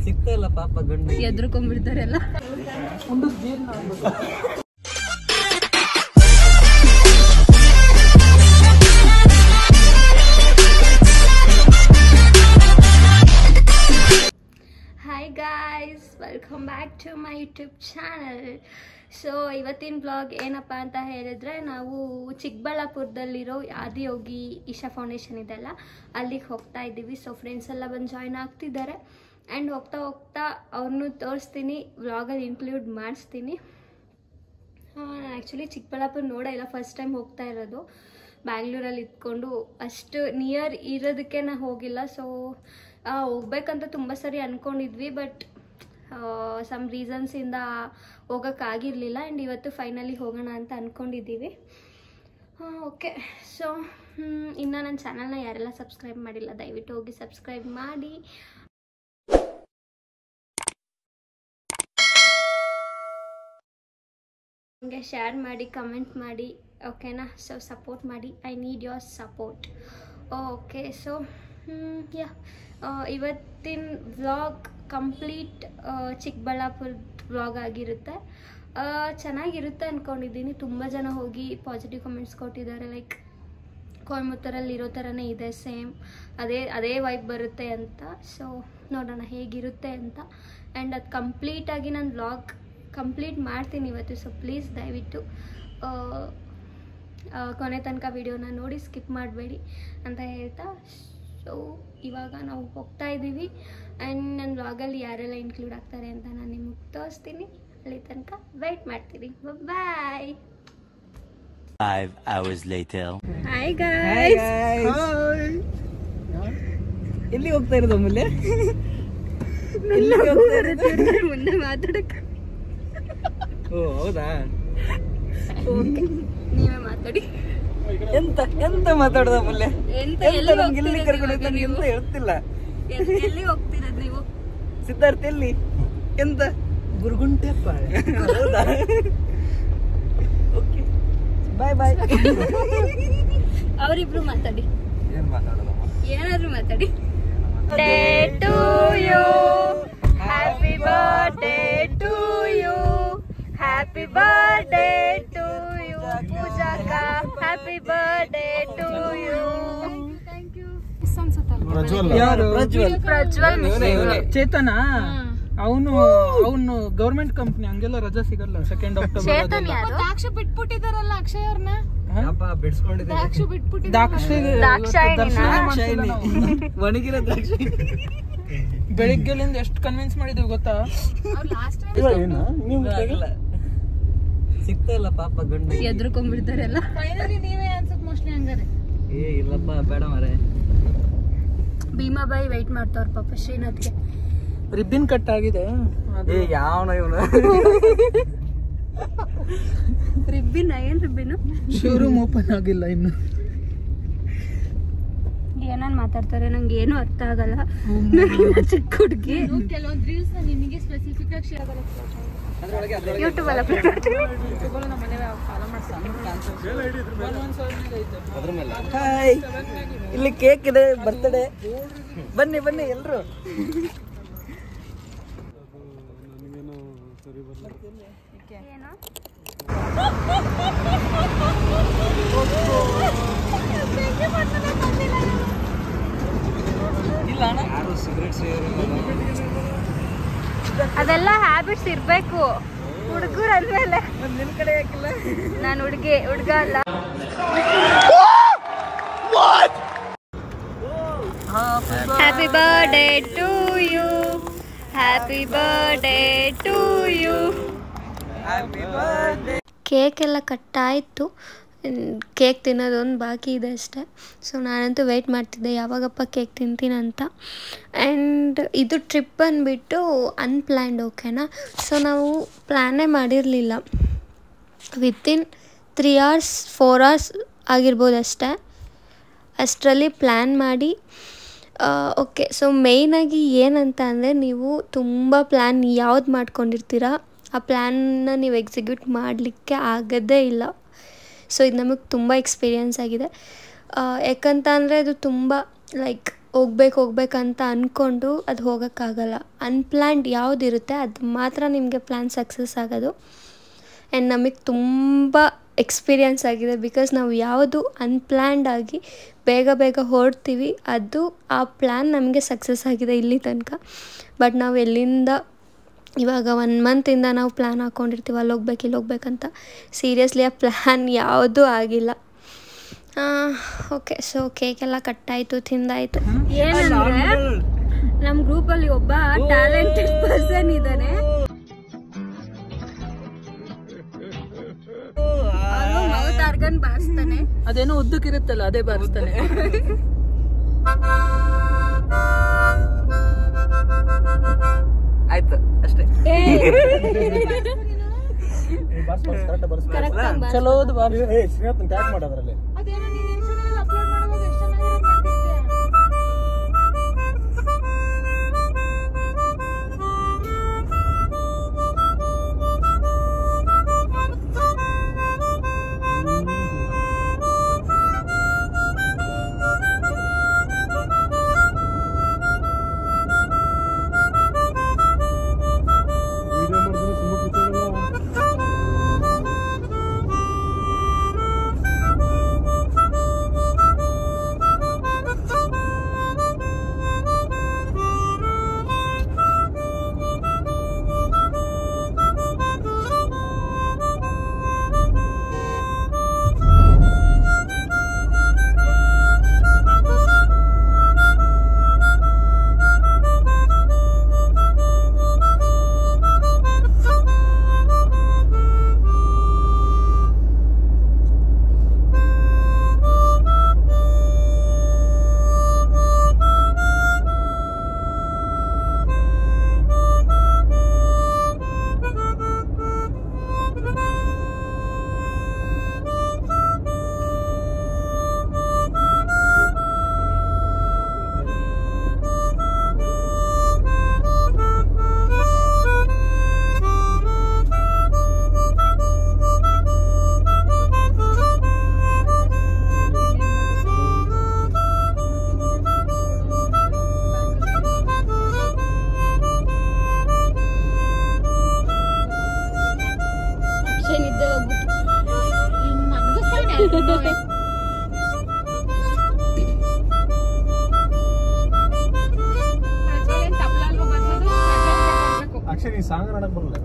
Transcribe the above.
ಸಿಗ್ತಾಯಿಲ್ಲ ಪಾಪ ಗಂಡು ಎದ್ರುಕೊಂಡ್ಬಿಡ್ತಾರೆ ಎಲ್ಲ. Hi guys, welcome back to my YouTube channel. So ಇವತ್ತಿನ ಬ್ಲಾಗ್ ಏನಪ್ಪ ಅಂತ ಹೇಳಿದ್ರೆ, ನಾವು ಚಿಕ್ಕಬಳ್ಳಾಪುರದಲ್ಲಿರೋ ಆದಿಯೋಗಿ ಇಶಾ ಫೌಂಡೇಶನ್ ಇದೆಲ್ಲ, ಅಲ್ಲಿಗೆ ಹೋಗ್ತಾ ಇದ್ದೀವಿ. ಸೊ ಫ್ರೆಂಡ್ಸ್ ಎಲ್ಲ ಬಂದು ಜಾಯ್ನ್ ಆಗ್ತಿದ್ದಾರೆ. ಆ್ಯಂಡ್ ಹೋಗ್ತಾ ಹೋಗ್ತಾ ಅವ್ರನ್ನೂ ತೋರಿಸ್ತೀನಿ, ವ್ಲಾಗಲ್ಲಿ ಇನ್ಕ್ಲೂಡ್ ಮಾಡಿಸ್ತೀನಿ. ನಾನು ಆ್ಯಕ್ಚುಲಿ ಚಿಕ್ಕಬಳ್ಳಾಪುರ ನೋಡೇ ಇಲ್ಲ, ಫಸ್ಟ್ ಟೈಮ್ ಹೋಗ್ತಾ ಇರೋದು. ಬ್ಯಾಂಗ್ಳೂರಲ್ಲಿ ಇದ್ಕೊಂಡು ಅಷ್ಟು ನಿಯರ್ ಇರೋದಕ್ಕೆ ನಾನು ಹೋಗಿಲ್ಲ. ಸೊ ಹೋಗ್ಬೇಕಂತ ತುಂಬ ಸರಿ ಅಂದ್ಕೊಂಡಿದ್ವಿ, ಬಟ್ ಸಮ್ ರೀಸನ್ಸಿಂದ ಹೋಗೋಕ್ಕಾಗಿರಲಿಲ್ಲ. ಆ್ಯಂಡ್ ಇವತ್ತು ಫೈನಲಿ ಹೋಗೋಣ ಅಂತ ಅಂದ್ಕೊಂಡಿದ್ದೀವಿ. ಓಕೆ, ಸೊ ಇನ್ನು ನನ್ನ ಚಾನಲ್ನ ಯಾರೆಲ್ಲ ಸಬ್ಸ್ಕ್ರೈಬ್ ಮಾಡಿಲ್ಲ, ದಯವಿಟ್ಟು ಹೋಗಿ ಸಬ್ಸ್ಕ್ರೈಬ್ ಮಾಡಿ. ಹಂಗೆ ಶೇರ್ ಮಾಡಿ, ಕಮೆಂಟ್ ಮಾಡಿ, ಓಕೆನಾ? ಸೊ ಸಪೋರ್ಟ್ ಮಾಡಿ, I need your support. Okay, so yeah, ಇವತ್ತಿನ ವ್ಲಾಗ್ ಕಂಪ್ಲೀಟ್ ಚಿಕ್ಕಬಳ್ಳಾಪುರ ವ್ಲಾಗ್ ಆಗಿರುತ್ತೆ. ಚೆನ್ನಾಗಿರುತ್ತೆ ಅಂದ್ಕೊಂಡಿದ್ದೀನಿ. ತುಂಬ ಜನ ಹೋಗಿ ಪಾಸಿಟಿವ್ ಕಮೆಂಟ್ಸ್ ಕೊಟ್ಟಿದ್ದಾರೆ, ಲೈಕ್ ಕೊಯಮತ್ತೂರಲ್ಲಿ ಇರೋ ಥರನೇ ಇದೆ, ಸೇಮ್ ಅದೇ ವೈಬ್ ಬರುತ್ತೆ ಅಂತ. ಸೊ ನೋಡೋಣ ಹೇಗಿರುತ್ತೆ ಅಂತ. ಆ್ಯಂಡ್ ಅದು ಕಂಪ್ಲೀಟಾಗಿ ನಾನು ವ್ಲಾಗ್ ಕಂಪ್ಲೀಟ್ ಮಾಡ್ತೀನಿ ಇವತ್ತು. ಸೊ ಪ್ಲೀಸ್ ದಯವಿಟ್ಟು ಕೊನೆ ತನಕ ವಿಡಿಯೋನ ನೋಡಿ ಸ್ಕಿಪ್ ಮಾಡಬೇಡಿ ಅಂತ ಹೇಳ್ತಾ, ಸೊ ಇವಾಗ ನಾವು ಹೋಗ್ತಾ ಇದ್ದೀವಿ. ಆ್ಯಂಡ್ ನನ್ನ ವ್ಲಾಗಲ್ಲಿ ಯಾರೆಲ್ಲ ಇನ್ಕ್ಲೂಡ್ ಆಗ್ತಾರೆ ಅಂತ ನಾನು ನಿಮಗೆ ತೋರಿಸ್ತೀನಿ. ಅಲ್ಲಿ ತನಕ ವೆಯ್ಟ್ ಮಾಡ್ತೀನಿ. ಬಾಯ್. 5 hours later. Hi guys. ಎಲ್ಲಿ ಹೋಗ್ತಾ ಇರೋದು ಆಮೇಲೆ? ಮುಂದೆ ಮಾತಾಡಕ್ಕೆ. ಓ ಹೌದಾ? ಓಕೆ, ನೀವೇ ಮಾತಾಡಿ. ಎಂತ ಮಾತಾಡೋದು ಆಮೇಲೆ? ಎಲ್ಲಿ ಕರ್ಕೊಂಡು ಎಂತ ಹೇಳ್ತಿಲ್ಲ. ಎಲ್ಲಿ ಹೋಗ್ತಿರೋದು ನೀವು? ಸಿದ್ಧಾರ್ಥ ಎಲ್ಲಿ? ಎಂತ ಗುರುಗುಂಟೆಪ್ಪ? ಹೌದಾ? Okay, bye bye. ಅವರಿಬ್ರು ಮಾತಾಡಿ. ಏನ್ ಮಾತಾಡೋದು? ಏನಾದ್ರು ಮಾತಾಡಿ. Day to you, happy birthday to you, happy birthday to you ಪೂಜಾಕ, happy birthday to you. Prajwal Chetana, ಅವನು ಗೌರ್ಮೆಂಟ್ ಕಂಪ್ನಿ, ಹಂಗೆಲ್ಲ ರಜಾ ಸಿಗಲ್ಲ. 2 ಅಕ್ಟೋಬರ್ ದಾಕ್ಷ ಬಿಟ್ಬಿಟ್ಟಿದಾರಲ್ಲ ಅಕ್ಷಯ್ ಅವ್ರನ್ನ. ಒಣಗಿರೋ ದ್ರಾಕ್ಷಿ ಬೆಳಿಗ್ಗೆಲಿಂದ ಎಷ್ಟು ಕನ್ವಿನ್ಸ್ ಮಾಡಿದೀವಿ ಗೊತ್ತಾ? ಸಿಗ್ತಾ ಇಲ್ಲ ಪಾಪ ಗಂಡು. ಎದ್ರುಕೊಂಡ್ಬಿಡ್ತಾರೆ ಎಲ್ಲ. ಫೈನಲಿ ನೀವೇ ಅನ್ಸುತ್ತೆ ಮೋಸ್ಟ್ಲಿ ಹಂಗಾರೆ. ಏ ಇಲ್ಲಪ್ಪ, ಬೇಡ ಮಾರೆ. ಭೀಮಾಬಾಯಿ ವೆಯ್ಟ್ ಮಾಡ್ತಾವ್ರ ಪಾಪ ಶ್ರೀನಾಥ್ಗೆ. ರಿಬ್ಬಿನ್ ಕಟ್ ಆಗಿದೆ. ಏ ಯಾವನ ಇವನು? ರಿಬ್ಬಿನ? ಏನ್ ರಿಬ್ಬಿನು? ಶೋರೂಮ್ ಓಪನ್ ಆಗಿಲ್ಲ ಇನ್ನು. ಏನಾನ್ ಮಾತಾಡ್ತಾರೆ, ನಂಗೆ ಏನು ಅರ್ಥ ಆಗಲ್ಲ. ಚಿಕ್ಕ ಹುಡುಗಿ. ಕೆಲವೊಂದು ರೀಲ್ಸ್ ನಿಮಗೆ ಸ್ಪೆಸಿಫಿಕ್ ಆಗಿ ಶೇರ್ ಆಗಲ್ಲ. ಯೂಟ್ಯೂಬ್ ಅಲ್ಲ, ಹಾಯ್, ಇಲ್ಲಿ ಕೇಕ್ ಇದೆ, ಬರ್ತಡೇ. ಬನ್ನಿ ಬನ್ನಿ ಎಲ್ರು. ಅದೆಲ್ಲ ಹ್ಯಾಬಿಟ್ಸ್ ಇರ್ಬೇಕು ಹುಡುಗರು ಅಂದ್ಮೇಲೆ. ನಿನ್ ಕಡೆ ಯಾಕಿಲ್ಲ? ನಾನು ಹುಡುಗ ಅಲ್ಲ. Happy birthday to you, happy birthday to you. Cake ಎಲ್ಲ ಕಟ್ಟಾಯಿತು. ಕೇಕ್ ತಿನ್ನೋದೊಂದು ಬಾಕಿ ಇದೆ ಅಷ್ಟೇ. ಸೊ ನಾನಂತೂ ವೆಯ್ಟ್ ಮಾಡ್ತಿದ್ದೆ ಯಾವಾಗಪ್ಪ ಕೇಕ್ ತಿಂತೀನಂತ. ಆ್ಯಂಡ್ ಇದು ಟ್ರಿಪ್ ಬಂದುಬಿಟ್ಟು ಅನ್ಪ್ಲ್ಯಾನ್ಡ್, ಓಕೆನಾ? ಸೊ ನಾವು ಪ್ಲ್ಯಾನೇ ಮಾಡಿರಲಿಲ್ಲ. ವಿತಿನ್ 3 hours 4 hours ಆಗಿರ್ಬೋದು ಅಷ್ಟೇ. ಅಷ್ಟರಲ್ಲಿ ಪ್ಲ್ಯಾನ್ ಮಾಡಿ ಓಕೆ. ಸೊ ಮೇಯ್ನಾಗಿ ಏನಂತ ಅಂದರೆ, ನೀವು ತುಂಬ ಪ್ಲ್ಯಾನ್ ಯಾವ್ದು ಮಾಡ್ಕೊಂಡಿರ್ತೀರ ಆ ಪ್ಲ್ಯಾನ್ನ ನೀವು ಎಕ್ಸಿಕ್ಯೂಟ್ ಮಾಡಲಿಕ್ಕೆ ಆಗೋದೇ ಇಲ್ಲ. ಸೊ ಇದು ನಮಗೆ ತುಂಬ ಎಕ್ಸ್ಪೀರಿಯನ್ಸ್ ಆಗಿದೆ. ಯಾಕಂತ ಅಂದರೆ ಅದು ತುಂಬ ಲೈಕ್ ಹೋಗ್ಬೇಕಂತ ಅಂದ್ಕೊಂಡು ಅದು ಹೋಗೋಕ್ಕಾಗಲ್ಲ. ಅನ್ಪ್ಲ್ಯಾನ್ಡ್ ಯಾವುದಿರುತ್ತೆ ಅದು ಮಾತ್ರ ನಿಮಗೆ ಪ್ಲ್ಯಾನ್ ಸಕ್ಸಸ್ ಆಗೋದು. ಆ್ಯಂಡ್ ನಮಗೆ ತುಂಬ ಎಕ್ಸ್ಪೀರಿಯನ್ಸ್ ಆಗಿದೆ. ಬಿಕಾಸ್ ನಾವು ಯಾವುದು ಅನ್ಪ್ಲ್ಯಾನ್ಡ್ ಆಗಿ ಬೇಗ ಹೊರಡ್ತೀವಿ ಅದು ಆ ಪ್ಲ್ಯಾನ್ ನಮಗೆ ಸಕ್ಸಸ್ ಆಗಿದೆ ಇಲ್ಲಿ ತನಕ. ಬಟ್ ನಾವು ಎಲ್ಲಿಂದ ಇವಾಗ 1 ಮಂತಿಂದ ನಾವು ಪ್ಲ್ಯಾನ್ ಹಾಕ್ಕೊಂಡಿರ್ತೀವಿ ಅಲ್ಲಿ ಹೋಗ್ಬೇಕು ಇಲ್ಲಿ ಹೋಗ್ಬೇಕಂತ. ಸೀರಿಯಸ್ಲಿ ಆ ಪ್ಲ್ಯಾನ್ ಯಾವುದೂ ಆಗಿಲ್ಲ. ಓಕೆ, ಸೊ ಕೇಕೆಲ್ಲ ಕಟ್ಟಾಯಿತು, ತಿಂದಾಯಿತು. ಏನಂದರೆ ನಮ್ಮ ಗ್ರೂಪಲ್ಲಿ ಒಬ್ಬ ಟ್ಯಾಲೆಂಟೆಡ್ ಪರ್ಸನ್ ಇದ್ದಾನೆ. ಮೌತ್ ಆರ್ಗನ್ ಬಾರಿಸ್ತಾನೆ. ಅದೇನೋ ಉದ್ದಕ್ಕಿರುತ್ತಲ್ಲ ಅದೇ ಬಾರಿಸ್ತಾನೆ. ಆಯ್ತು ಅಷ್ಟೇ. ಚಲೋದು ಬಾರಿ. ಅಕ್ಷರಿ ಸಾಂಗ್ ಮಾಡಕ್ ಬರಲ್ಲ.